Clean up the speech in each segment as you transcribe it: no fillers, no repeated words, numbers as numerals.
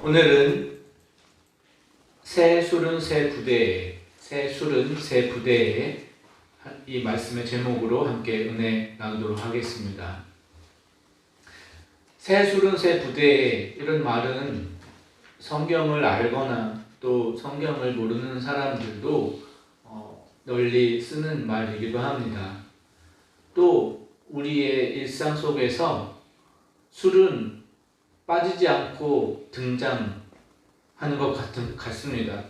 오늘은 새 술은 새 부대에, 새 술은 새 부대에 이 말씀의 제목으로 함께 은혜 나누도록 하겠습니다. 새 술은 새 부대에, 이런 말은 성경을 알거나 또 성경을 모르는 사람들도 널리 쓰는 말이기도 합니다. 또 우리의 일상 속에서 술은 빠지지 않고 등장하는 것 같습니다.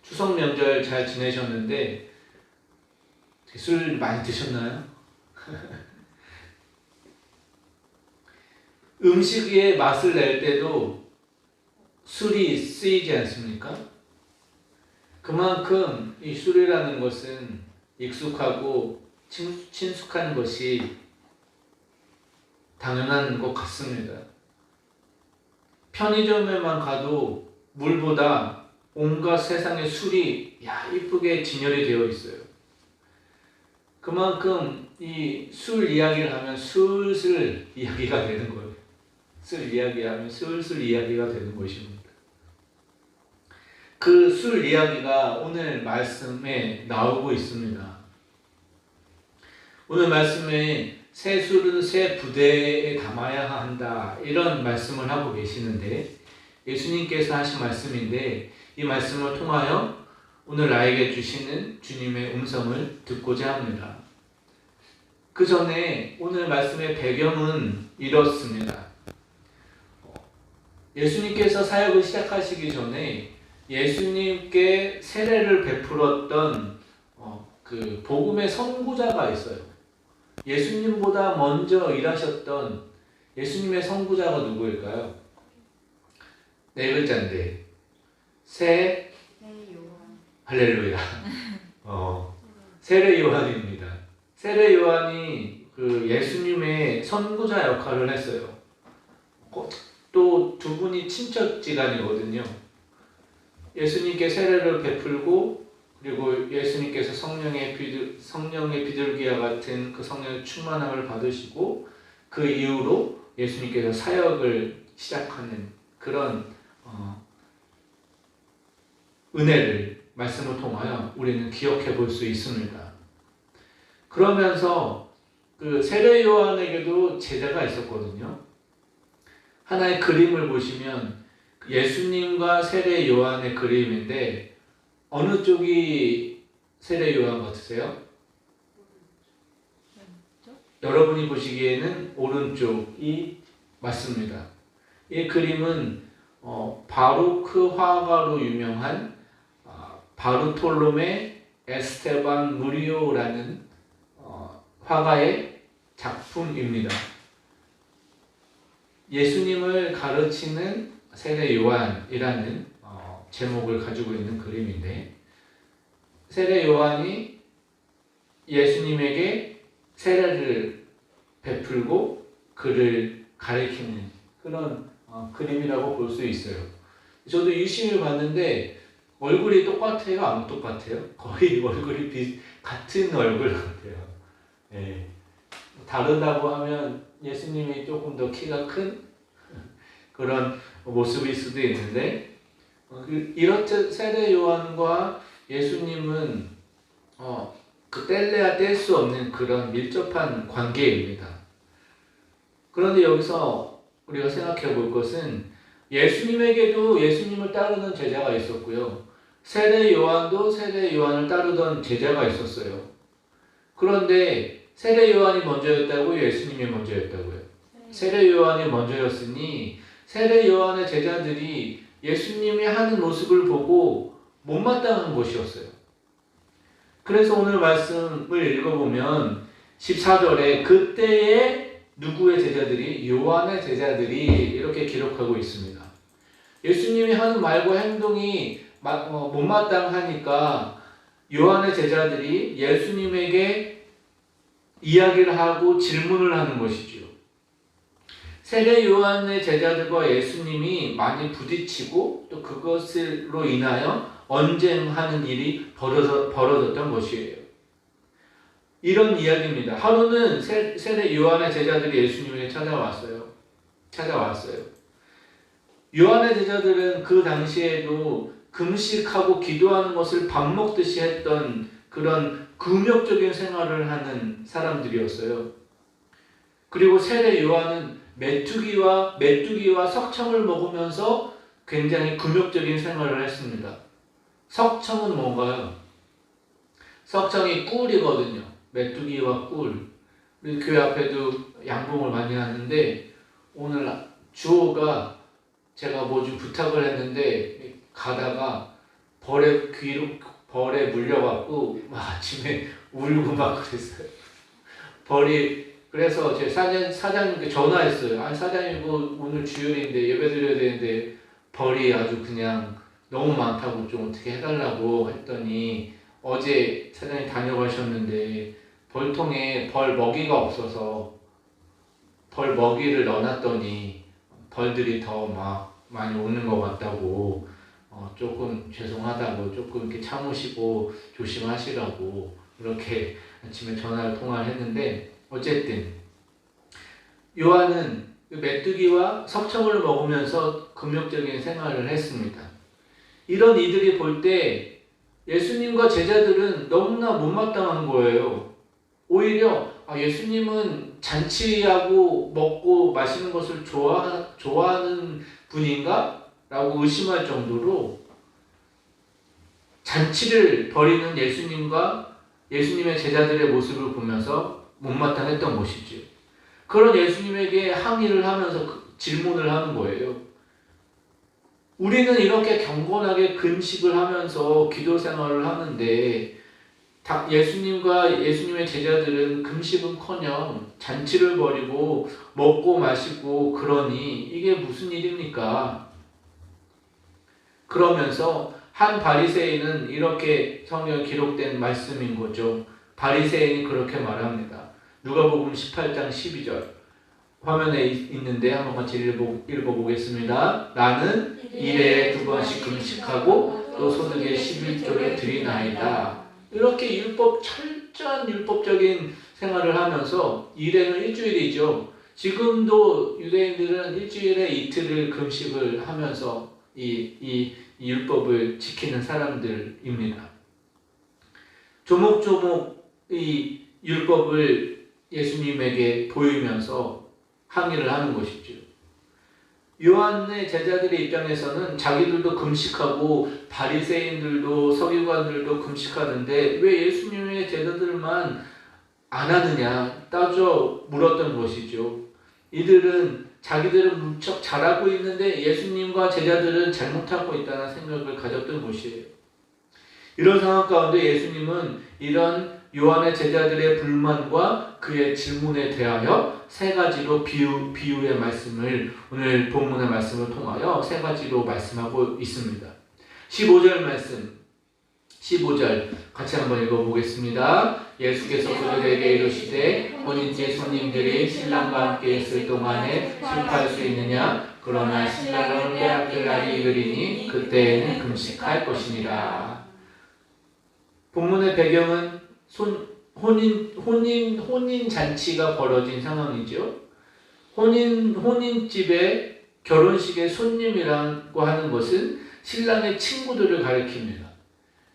추석 명절 잘 지내셨는데 술 많이 드셨나요? 음식의 맛을 낼 때도 술이 쓰이지 않습니까? 그만큼 이 술이라는 것은 익숙하고 친숙한 것이 당연한 것 같습니다. 편의점에만 가도 물보다 온갖 세상의 술이 이쁘게 진열이 되어 있어요. 그만큼 이 술 이야기를 하면 슬슬 이야기가 되는 거예요. 술 이야기하면 슬슬 이야기가 되는 것입니다. 그 술 이야기가 오늘 말씀에 나오고 있습니다. 오늘 말씀에 새 술은 새 부대에 담아야 한다, 이런 말씀을 하고 계시는데, 예수님께서 하신 말씀인데, 이 말씀을 통하여 오늘 나에게 주시는 주님의 음성을 듣고자 합니다. 그 전에 오늘 말씀의 배경은 이렇습니다. 예수님께서 사역을 시작하시기 전에 예수님께 세례를 베풀었던 그 복음의 선구자가 있어요. 예수님보다 먼저 일하셨던 예수님의 선구자가 누구일까요? 네 글자인데 할렐루야. 세례 요한입니다. 세례 요한이 그 예수님의 선구자 역할을 했어요. 또 두 분이 친척지간이거든요. 예수님께 세례를 베풀고, 그리고 예수님께서 성령의 비둘기와 같은 그 성령의 충만함을 받으시고, 그 이후로 예수님께서 사역을 시작하는 그런 은혜를 말씀을 통하여 우리는 기억해 볼 수 있습니다. 그러면서 그 세례 요한에게도 제자가 있었거든요. 하나의 그림을 보시면 예수님과 세례 요한의 그림인데, 어느 쪽이 세례 요한 같으세요? 여러분이 보시기에는 오른쪽이 맞습니다. 이 그림은 바루크 화가로 유명한 바르톨로메 에스테반 무리오라는 화가의 작품입니다. 예수님을 가르치는 세례 요한이라는 제목을 가지고 있는 그림인데, 세례 요한이 예수님에게 세례를 베풀고 그를 가리키는 그런 그림이라고 볼 수 있어요. 저도 유심히 봤는데 얼굴이 똑같아요? 안 똑같아요? 거의 얼굴이 같은 얼굴 같아요. 네. 다르다고 하면 예수님이 조금 더 키가 큰 그런 모습일 수도 있는데, 이렇듯 세례 요한과 예수님은 그 뗄래야 뗄 수 없는 그런 밀접한 관계입니다. 그런데 여기서 우리가 생각해 볼 것은, 예수님에게도 예수님을 따르는 제자가 있었고요, 세례 요한도 세례 요한을 따르던 제자가 있었어요. 그런데 세례 요한이 먼저였다고요? 예수님이 먼저였다고요? 세례 요한이 먼저였으니 세례 요한의 제자들이 예수님이 하는 모습을 보고 못마땅한 것이었어요. 그래서 오늘 말씀을 읽어보면 14절에 그때의 누구의 제자들이? 요한의 제자들이 이렇게 기록하고 있습니다. 예수님이 하는 말과 행동이 못마땅하니까 요한의 제자들이 예수님에게 이야기를 하고 질문을 하는 것이죠. 세례 요한의 제자들과 예수님이 많이 부딪히고, 또 그것으로 인하여 언쟁하는 일이 벌어졌던 것이에요. 이런 이야기입니다. 하루는 세례 요한의 제자들이 예수님에게 찾아왔어요. 요한의 제자들은 그 당시에도 금식하고 기도하는 것을 밥 먹듯이 했던 그런 금욕적인 생활을 하는 사람들이었어요. 그리고 세례 요한은 메뚜기와 석청을 먹으면서 굉장히 금욕적인 생활을 했습니다. 석청은 뭔가요? 석청이 꿀이거든요. 메뚜기와 꿀. 우리 교회 앞에도 양봉을 많이 하는데 오늘 주호가 제가 뭐 좀 부탁을 했는데 가다가 벌에 물려갖고 아침에 울고 막 그랬어요. 그래서 제 사장님께 전화했어요. 아니 사장님 오늘 주일인데 예배드려야 되는데 벌이 아주 그냥 너무 많다고 좀 어떻게 해달라고 했더니 어제 사장님 다녀가셨는데 벌통에 벌 먹이가 없어서 벌 먹이를 넣어놨더니 벌들이 더 많이 오는 것 같다고 조금 죄송하다고 조금 이렇게 참으시고 조심하시라고 그렇게 아침에 통화를 했는데 어쨌든 요한은 메뚜기와 석청을 먹으면서 금욕적인 생활을 했습니다. 이런 이들이 볼 때 예수님과 제자들은 너무나 못마땅한 거예요. 오히려 예수님은 잔치하고 먹고 마시는 것을 좋아하는 분인가? 라고 의심할 정도로 잔치를 벌이는 예수님과 예수님의 제자들의 모습을 보면서 못마땅했던 것이죠. 그런 예수님에게 항의를 하면서 질문을 하는 거예요. 우리는 이렇게 경건하게 금식을 하면서 기도 생활을 하는데 예수님과 예수님의 제자들은 금식은커녕 잔치를 벌이고 먹고 마시고 그러니 이게 무슨 일입니까? 그러면서 한 바리새인은 이렇게 성경에 기록된 말씀인 거죠. 바리새인이 그렇게 말합니다. 누가복음 18장 12절 화면에 있는데 한번 같이 읽어보겠습니다. 나는 일에 2번씩 금식하고 또 소득의 11조를 드리나이다. 이렇게 철저한 율법적인 생활을 하면서 일에는 일주일이죠. 지금도 유대인들은 일주일에 이틀을 금식을 하면서 이 율법을 지키는 사람들입니다. 조목조목 이 율법을 예수님에게 보이면서 항의를 하는 것이죠. 요한의 제자들의 입장에서는 자기들도 금식하고 바리새인들도 서기관들도 금식하는데 왜 예수님의 제자들만 안 하느냐 따져 물었던 것이죠. 이들은 자기들은 무척 잘하고 있는데 예수님과 제자들은 잘못하고 있다는 생각을 가졌던 것이에요. 이런 상황 가운데 예수님은 이런 요한의 제자들의 불만과 그의 질문에 대하여 세 가지로 비유의 말씀을 오늘 본문의 말씀을 통하여 세 가지로 말씀하고 있습니다. 15절 말씀 15절 같이 한번 읽어보겠습니다. 예수께서 그들에게 이르시되 혼인제 손님들이 신랑과 함께 있을 동안에 슬퍼할 수 있느냐? 그러나 신랑을 빼앗길 날이 이르리니 그때에는 금식할 것이니라. 본문의 배경은 혼인 잔치가 벌어진 상황이죠. 혼인집에 결혼식의 손님이라고 하는 것은 신랑의 친구들을 가리킵니다.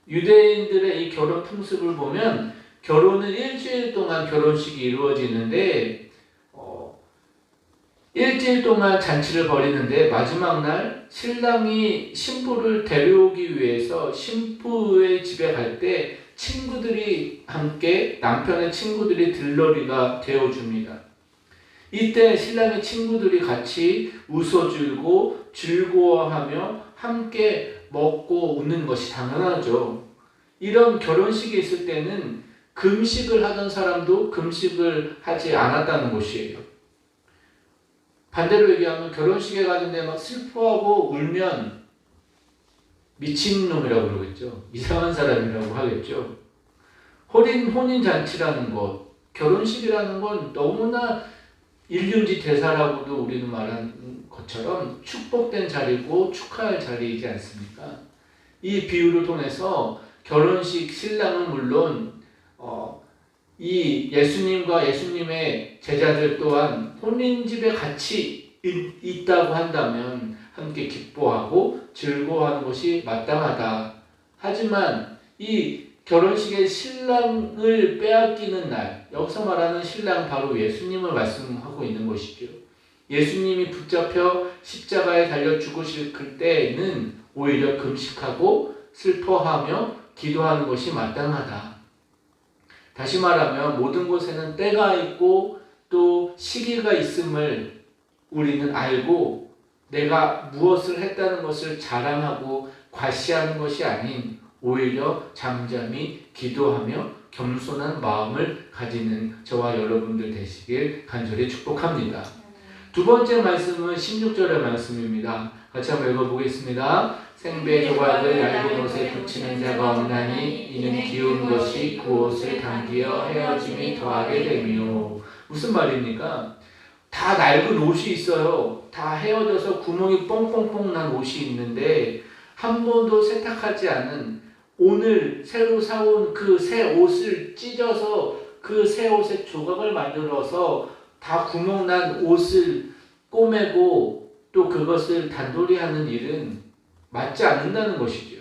유대인들의 이 결혼 풍습을 보면 결혼은 일주일 동안 결혼식이 이루어지는데 일주일 동안 잔치를 벌이는데 마지막 날 신랑이 신부를 데려오기 위해서 신부의 집에 갈 때 친구들이 함께 남편의 친구들이 들러리가 되어줍니다. 이때 신랑의 친구들이 같이 웃어주고 즐거워하며 함께 먹고 웃는 것이 당연하죠. 이런 결혼식이 있을 때는 금식을 하던 사람도 금식을 하지 않았다는 것이에요. 반대로 얘기하면 결혼식에 가는데 막 슬퍼하고 울면 미친놈이라고 그러겠죠. 이상한 사람이라고 하겠죠. 혼인잔치라는 것, 결혼식이라는 건 너무나 일륜지 대사라고도 우리는 말한 것처럼 축복된 자리고 축하할 자리이지 않습니까? 이 비유를 통해서 결혼식 신랑은 물론 이 예수님과 예수님의 제자들 또한 혼인집에 같이 있다고 한다면 함께 기뻐하고 즐거워하는 것이 마땅하다. 하지만 이 결혼식의 신랑을 빼앗기는 날, 여기서 말하는 신랑 바로 예수님을 말씀하고 있는 것이죠. 예수님이 붙잡혀 십자가에 달려 죽으실 그때는 오히려 금식하고 슬퍼하며 기도하는 것이 마땅하다. 다시 말하면 모든 곳에는 때가 있고 또 시기가 있음을 우리는 알고 내가 무엇을 했다는 것을 자랑하고 과시하는 것이 아닌 오히려 잠잠히 기도하며 겸손한 마음을 가지는 저와 여러분들 되시길 간절히 축복합니다. 두 번째 말씀은 16절의 말씀입니다. 같이 한번 읽어보겠습니다. 생배 조각을 얇은 옷에 붙이는 자가 없나니 이는 기운 것이 그 옷을 당기어 헤어짐이 더하게 되며. 무슨 말입니까? 다 낡은 옷이 있어요. 다 헤어져서 구멍이 뻥뻥뻥 난 옷이 있는데 한 번도 세탁하지 않은 오늘 새로 사온 그 새 옷을 찢어서 그 새 옷의 조각을 만들어서 다 구멍난 옷을 꼬매고 또 그것을 단돌이 하는 일은 맞지 않는다는 것이죠.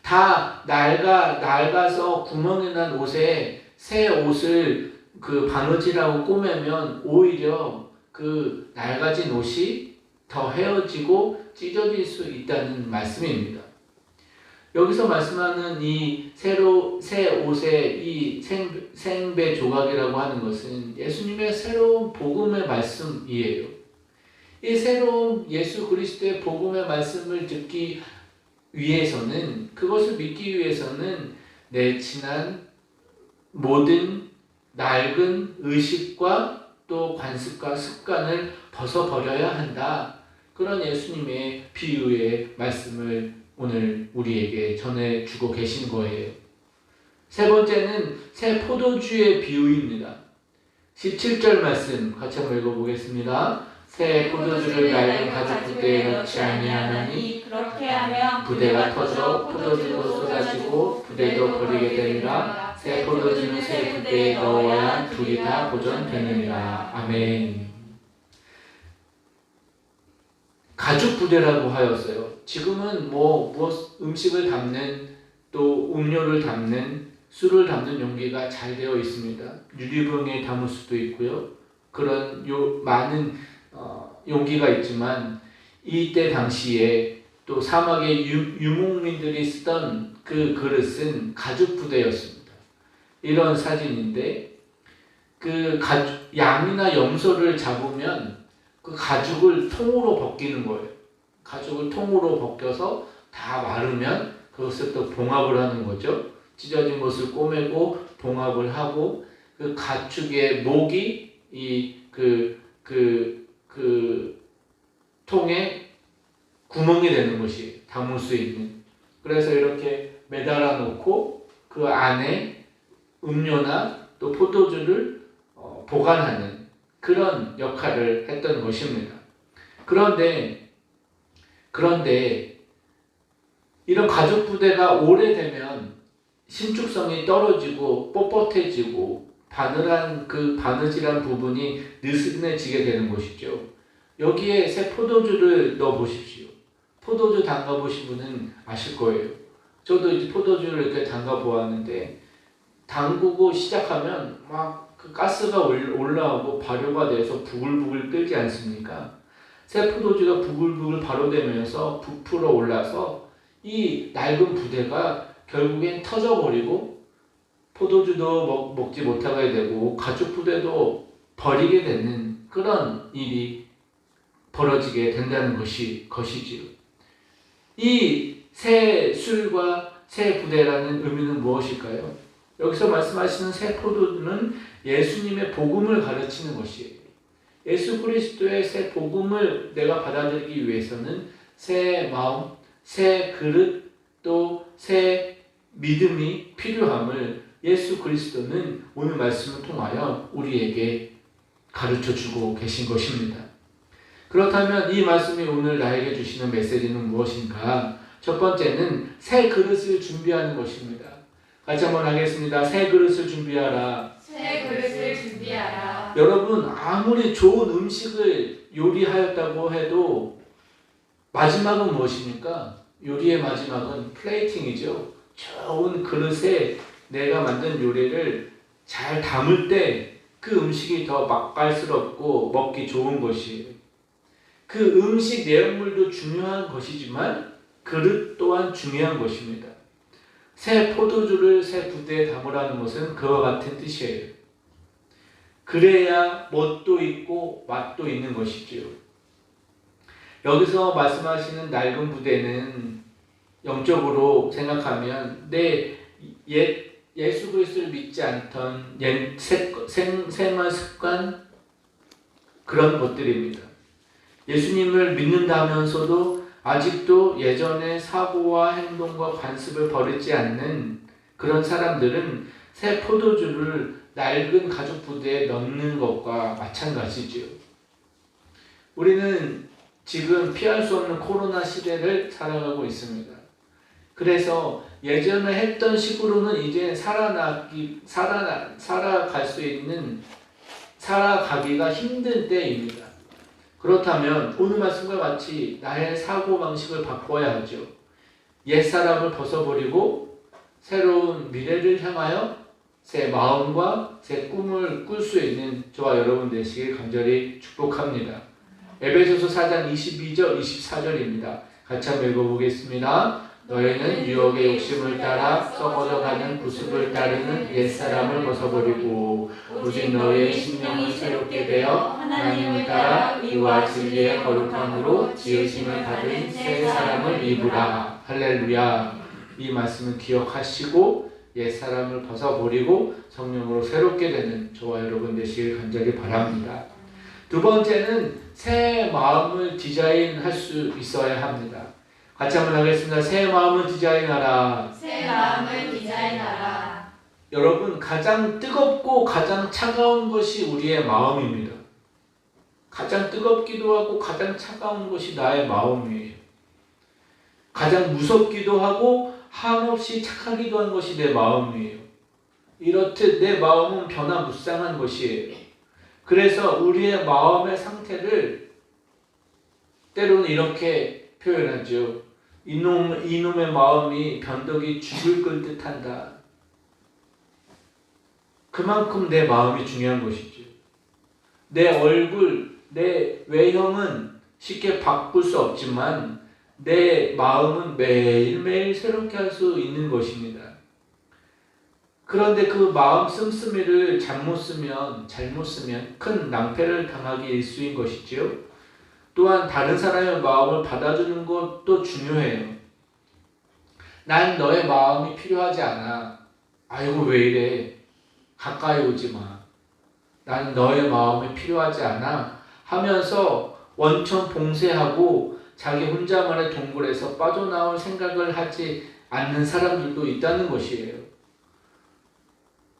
다 낡아서 구멍이 난 옷에 새 옷을 그 바느질하고 꼬매면 오히려 그 낡아진 옷이 더 헤어지고 찢어질 수 있다는 말씀입니다. 여기서 말씀하는 이 새 옷의 이 생배 조각이라고 하는 것은 예수님의 새로운 복음의 말씀이에요. 이 새로운 예수 그리스도의 복음의 말씀을 듣기 위해서는, 그것을 믿기 위해서는 내 지난 모든 낡은 의식과 또 관습과 습관을 벗어버려야 한다. 그런 예수님의 비유의 말씀을 오늘 우리에게 전해주고 계신 거예요. 세 번째는 새 포도주의 비유입니다. 17절 말씀 같이 한번 읽어보겠습니다. 새 포도주를 낡은 가죽 부대에 넣지 아니하나니 그렇게 하면 부대가 터져 포도주도 쏟아지고 부대도 버리게 되리라. 새 포도주는 새 부대에 넣어야 둘이 다 보존되느니라. 아멘. 가죽 부대라고 하였어요. 지금은 무엇 음식을 담는 또 음료를 담는 술을 담는 용기가 잘 되어 있습니다. 유리병에 담을 수도 있고요. 그런 많은 용기가 있지만 이때 당시에 또 사막의 유목민들이 쓰던 그 그릇은 가죽 부대였습니다. 이런 사진인데 그 양이나 염소를 잡으면 그 가죽을 통으로 벗기는 거예요. 가죽을 통으로 벗겨서 다 마르면 그것을 또 봉합을 하는 거죠. 찢어진 것을 꼬매고 봉합을 하고 그 가축의 목이 그 통에 구멍이 되는 것이 담을 수 있는. 그래서 이렇게 매달아 놓고 그 안에 음료나 또 포도주를 보관하는 그런 역할을 했던 것입니다. 그런데 이런 가죽 부대가 오래되면 신축성이 떨어지고 뻣뻣해지고 바느질한 부분이 느슨해지게 되는 것이죠. 여기에 새 포도주를 넣어 보십시오. 포도주 담가 보신 분은 아실 거예요. 저도 이제 포도주를 이렇게 담가 보았는데 담그고 시작하면 막 그 가스가 올라오고 발효가 돼서 부글부글 끓지 않습니까? 새 포도주가 부글부글 발효되면서 부풀어 올라서 이 낡은 부대가 결국엔 터져버리고 포도주도 먹지 못하게 되고 가죽 부대도 버리게 되는 그런 일이 벌어지게 된다는 것이지요. 이 새 술과 새 부대라는 의미는 무엇일까요? 여기서 말씀하시는 새 포도주는 예수님의 복음을 가르치는 것이에요. 예수 그리스도의 새 복음을 내가 받아들이기 위해서는 새 마음, 새 그릇, 또 새 믿음이 필요함을 예수 그리스도는 오늘 말씀을 통하여 우리에게 가르쳐주고 계신 것입니다. 그렇다면 이 말씀이 오늘 나에게 주시는 메시지는 무엇인가? 첫 번째는 새 그릇을 준비하는 것입니다. 같이 한번 하겠습니다. 새 그릇을 준비하라. 새 그릇을 준비하라. 여러분, 아무리 좋은 음식을 요리하였다고 해도 마지막은 무엇입니까? 요리의 마지막은 플레이팅이죠. 좋은 그릇에 내가 만든 요리를 잘 담을 때 그 음식이 더 맛깔스럽고 먹기 좋은 것이에요. 그 음식 내용물도 중요한 것이지만 그릇 또한 중요한 것입니다. 새 포도주를 새 부대에 담으라는 것은 그와 같은 뜻이에요. 그래야 멋도 있고 맛도 있는 것이지요. 여기서 말씀하시는 낡은 부대는 영적으로 생각하면 내 예수 그리스도를 믿지 않던 생활 습관 그런 것들입니다. 예수님을 믿는다면서도 아직도 예전의 사고와 행동과 관습을 버리지 않는 그런 사람들은 새 포도주를 낡은 가죽 부대에 넣는 것과 마찬가지지요. 우리는 지금 피할 수 없는 코로나 시대를 살아가고 있습니다. 그래서 예전에 했던 식으로는 이제 살아가기가 힘든 때입니다. 그렇다면 오늘 말씀과 같이 나의 사고방식을 바꿔야 하죠. 옛사람을 벗어버리고 새로운 미래를 향하여 새 마음과 새 꿈을 꿀 수 있는 저와 여러분 되시길 간절히 축복합니다. 에베소서 4장 22절 24절입니다. 같이 한번 읽어보겠습니다. 너희는 유혹의 욕심을 따라 썩어져가는 구습을 따르는 옛사람을 벗어버리고 오직 너희의 심령을 새롭게 되어 하나님을 따라 의와 진리의 거룩함으로 지으심을 받은 새 사람을 입으라. 할렐루야. 이 말씀을 기억하시고 옛사람을 벗어버리고 성령으로 새롭게 되는 저와 여러분 되시길 간절히 바랍니다. 두 번째는 새 마음을 디자인할 수 있어야 합니다. 같이 한번 하겠습니다. 새 마음을 디자인하라. 새 마음을 디자인하라. 여러분, 가장 뜨겁고 가장 차가운 것이 우리의 마음입니다. 가장 뜨겁기도 하고 가장 차가운 것이 나의 마음이에요. 가장 무섭기도 하고 한없이 착하기도 한 것이 내 마음이에요. 이렇듯 내 마음은 변화무쌍한 것이에요. 그래서 우리의 마음의 상태를 때로는 이렇게 표현하죠. 이놈의 마음이 변덕이 죽을 걸 듯한다. 그만큼 내 마음이 중요한 것이죠. 내 얼굴, 내 외형은 쉽게 바꿀 수 없지만 내 마음은 매일매일 새롭게 할 수 있는 것입니다. 그런데 그 마음 씀씀이를 잘못 쓰면 큰 낭패를 당하기 일쑤인 것이지요. 또한 다른 사람의 마음을 받아주는 것도 중요해요. 난 너의 마음이 필요하지 않아. 아이고 왜 이래. 가까이 오지 마. 난 너의 마음이 필요하지 않아 하면서 원천 봉쇄하고 자기 혼자만의 동굴에서 빠져나올 생각을 하지 않는 사람들도 있다는 것이에요.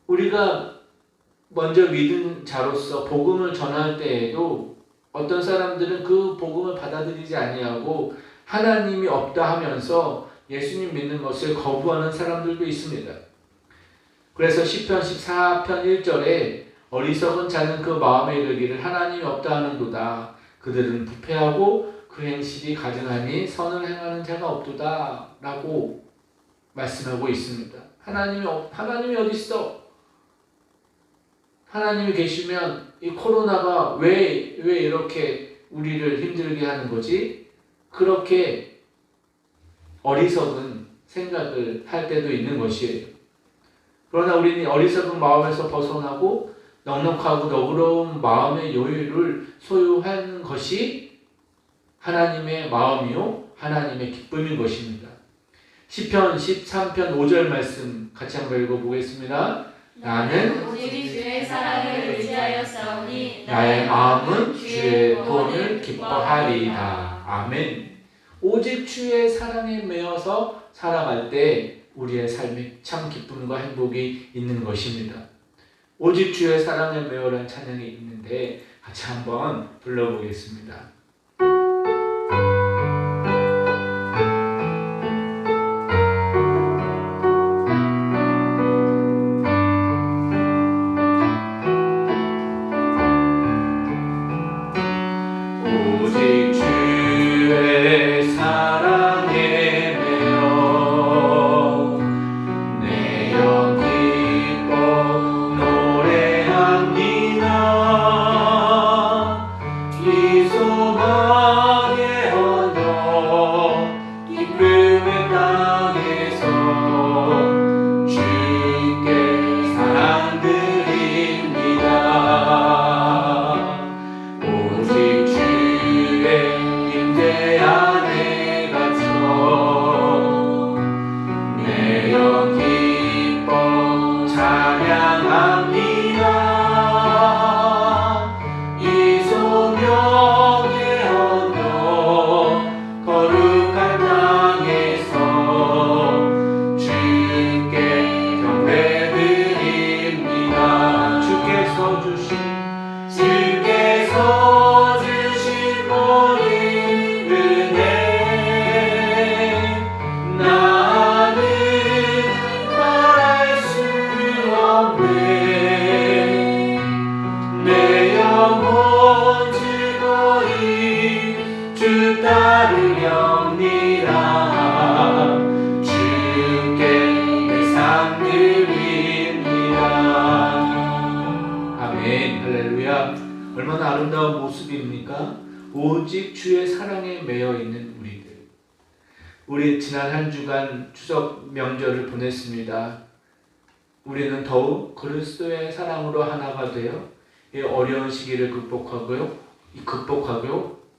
우리가 먼저 믿은 자로서 복음을 전할 때에도 어떤 사람들은 그 복음을 받아들이지 아니하고 하나님이 없다 하면서 예수님 믿는 것을 거부하는 사람들도 있습니다. 그래서 시편 14편 1절에 어리석은 자는 그 마음에 이르기를 하나님이 없다 하는도다. 그들은 부패하고 그 행실이 가증하니 선을 행하는 자가 없도다 라고 말씀하고 있습니다. 하나님이 어디 있어? 하나님이 계시면 이 코로나가 왜 이렇게 우리를 힘들게 하는 거지? 그렇게 어리석은 생각을 할 때도 있는 것이에요. 그러나 우리는 어리석은 마음에서 벗어나고 넉넉하고 너그러운 마음의 여유를 소유한 것이 하나님의 마음이요 하나님의 기쁨인 것입니다. 시편 13편 5절 말씀 같이 한번 읽어보겠습니다. 나는 오직 주의 사랑을 의지하여 싸우니 나의 마음은 주의 구원을 기뻐하리이다. 아멘. 오직 주의 사랑에 매여서 살아갈 때 우리의 삶에 참 기쁨과 행복이 있는 것입니다. 오직 주의 사랑에 매여라는 찬양이 있는데 같이 한번 불러보겠습니다. 오직 주의 아름다운 모습입니까? 오직 주의 사랑에 매여 있는 우리들. 우리 지난 한 주간 추석 명절을 보냈습니다. 우리는 더욱 그리스도의 사랑으로 하나가 되어 이 어려운 시기를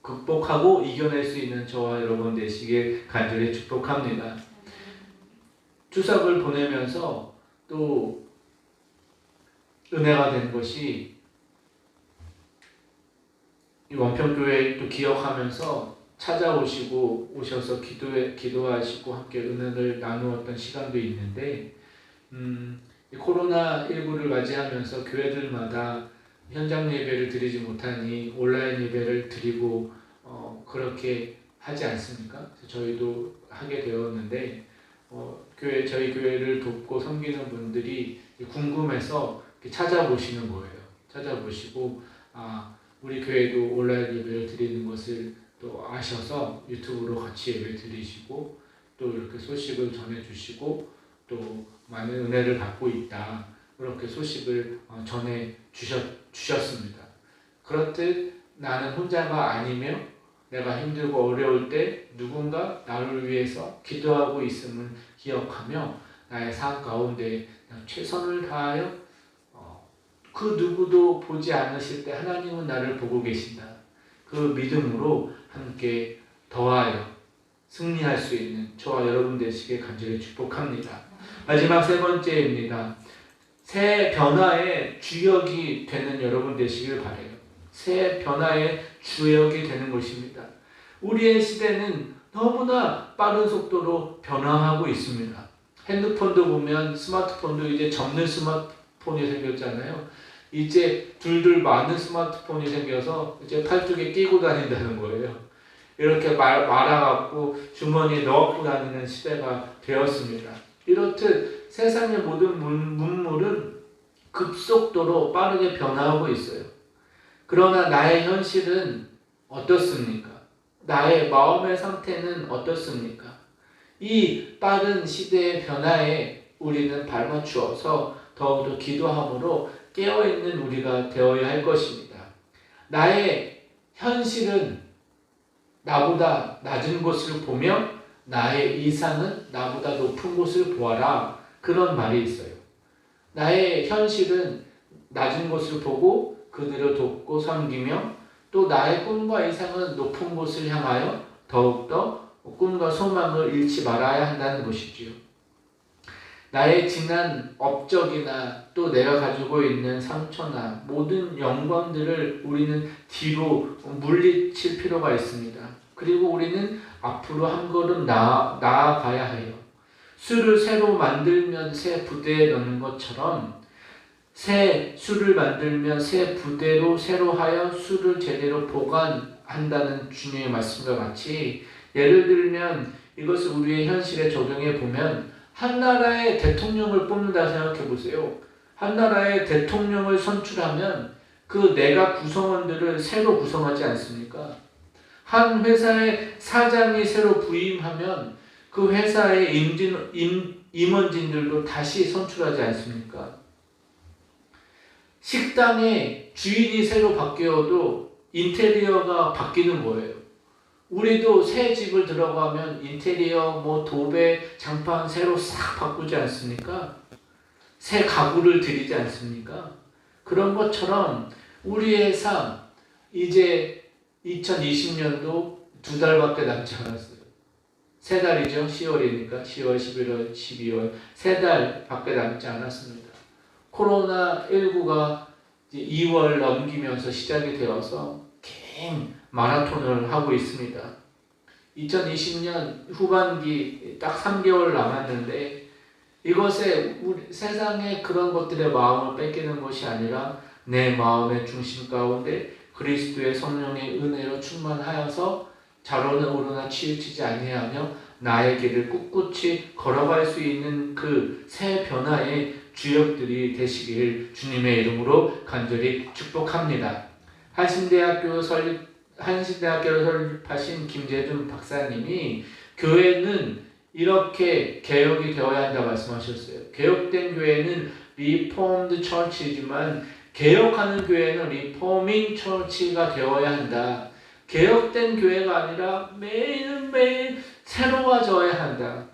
극복하고 이겨낼 수 있는 저와 여러분 되시길 간절히 축복합니다. 추석을 보내면서 또 은혜가 된 것이 이 원평교회 또 기억하면서 오셔서 기도하시고 함께 은혜를 나누었던 시간도 있는데 코로나19를 맞이하면서 교회들마다 현장 예배를 드리지 못하니 온라인 예배를 드리고 그렇게 하지 않습니까? 저희도 하게 되었는데 저희 교회를 돕고 섬기는 분들이 궁금해서 찾아보시는 거예요. 찾아보시고 우리 교회도 온라인 예배를 드리는 것을 또 아셔서 유튜브로 같이 예배 드리시고 또 이렇게 소식을 전해주시고 또 많은 은혜를 받고 있다. 그렇게 소식을 전해 주셨습니다. 그렇듯 나는 혼자가 아니며 내가 힘들고 어려울 때 누군가 나를 위해서 기도하고 있음을 기억하며 나의 삶 가운데 최선을 다하여 그 누구도 보지 않으실 때 하나님은 나를 보고 계신다. 그 믿음으로 함께 더하여 승리할 수 있는 저와 여러분 되시길 간절히 축복합니다. 마지막 세 번째입니다. 새 변화의 주역이 되는 여러분 되시길 바라요. 새 변화의 주역이 되는 것입니다. 우리의 시대는 너무나 빠른 속도로 변화하고 있습니다. 핸드폰도 보면 스마트폰도 이제 접는 스마트폰이 생겼잖아요. 이제 둘둘 많은 스마트폰이 생겨서 이제 팔뚝에 끼고 다닌다는 거예요. 이렇게 말아갖고 주머니에 넣고 다니는 시대가 되었습니다. 이렇듯 세상의 모든 문물은 급속도로 빠르게 변화하고 있어요. 그러나 나의 현실은 어떻습니까? 나의 마음의 상태는 어떻습니까? 이 빠른 시대의 변화에 우리는 발맞추어서 더욱더 기도함으로 깨어있는 우리가 되어야 할 것입니다. 나의 현실은 나보다 낮은 곳을 보며 나의 이상은 나보다 높은 곳을 보아라. 그런 말이 있어요. 나의 현실은 낮은 곳을 보고 그들을 돕고 섬기며 또 나의 꿈과 이상은 높은 곳을 향하여 더욱더 꿈과 소망을 잃지 말아야 한다는 것이지요. 나의 지난 업적이나 또 내가 가지고 있는 상처나 모든 영광들을 우리는 뒤로 물리칠 필요가 있습니다. 그리고 우리는 앞으로 한 걸음 나아가야 해요. 술을 새로 만들면 새 부대에 넣는 것처럼 새 술을 만들면 새 부대로 새로 하여 술을 제대로 보관한다는 주님의 말씀과 같이 예를 들면 이것을 우리의 현실에 적용해 보면 한 나라의 대통령을 뽑는다 생각해 보세요. 한 나라의 대통령을 선출하면 그 내각 구성원들을 새로 구성하지 않습니까? 한 회사의 사장이 새로 부임하면 그 회사의 임원진들도 다시 선출하지 않습니까? 식당의 주인이 새로 바뀌어도 인테리어가 바뀌는 거예요. 우리도 새 집을 들어가면 인테리어, 도배, 장판 새로 싹 바꾸지 않습니까? 새 가구를 들이지 않습니까? 그런 것처럼 우리의 삶, 이제 2020년도 2달밖에 남지 않았어요. 3달이죠. 10월이니까 10월, 11월, 12월 3달밖에 남지 않았습니다. 코로나19가 2월 넘기면서 시작이 되어서 긴 마라톤을 하고 있습니다. 2020년 후반기 딱 3개월 남았는데 이것에 세상의 그런 것들의 마음을 뺏기는 것이 아니라 내 마음의 중심 가운데 그리스도의 성령의 은혜로 충만하여서 좌로는 우로나 치우치지 아니하며 나의 길을 꿋꿋이 걸어갈 수 있는 그 새 변화의 주역들이 되시길 주님의 이름으로 간절히 축복합니다. 한신대학교를 설립하신 김재준 박사님이 교회는 이렇게 개혁이 되어야 한다 말씀하셨어요. 개혁된 교회는 Reformed Church이지만 개혁하는 교회는 리포밍 처치가 되어야 한다. 개혁된 교회가 아니라 매일매일 새로워져야 한다.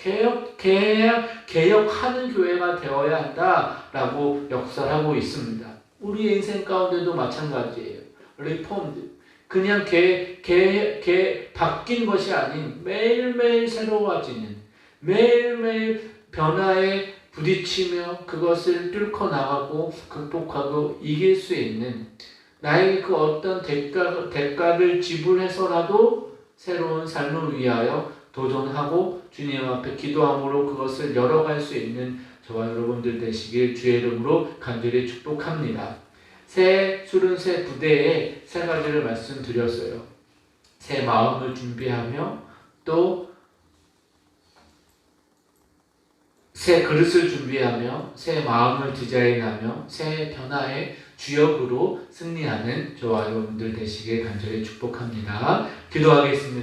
개혁하는 교회가 되어야 한다라고 역설하고 있습니다. 우리 인생 가운데도 마찬가지예요. 리폼드. 그냥 바뀐 것이 아닌 매일매일 새로워지는, 매일매일 변화에 부딪히며 그것을 뚫고 나가고 극복하고 이길 수 있는, 나에게 그 어떤 대가를 지불해서라도 새로운 삶을 위하여 도전하고 주님 앞에 기도함으로 그것을 열어갈 수 있는 저와 여러분들 되시길 주의 이름으로 간절히 축복합니다. 새 술은 새 부대에 세 가지를 말씀드렸어요. 새 마음을 준비하며, 또 새 그릇을 준비하며, 새 마음을 디자인하며, 새 변화의 주역으로 승리하는 저와 여러분들 되시길 간절히 축복합니다. 기도하겠습니다.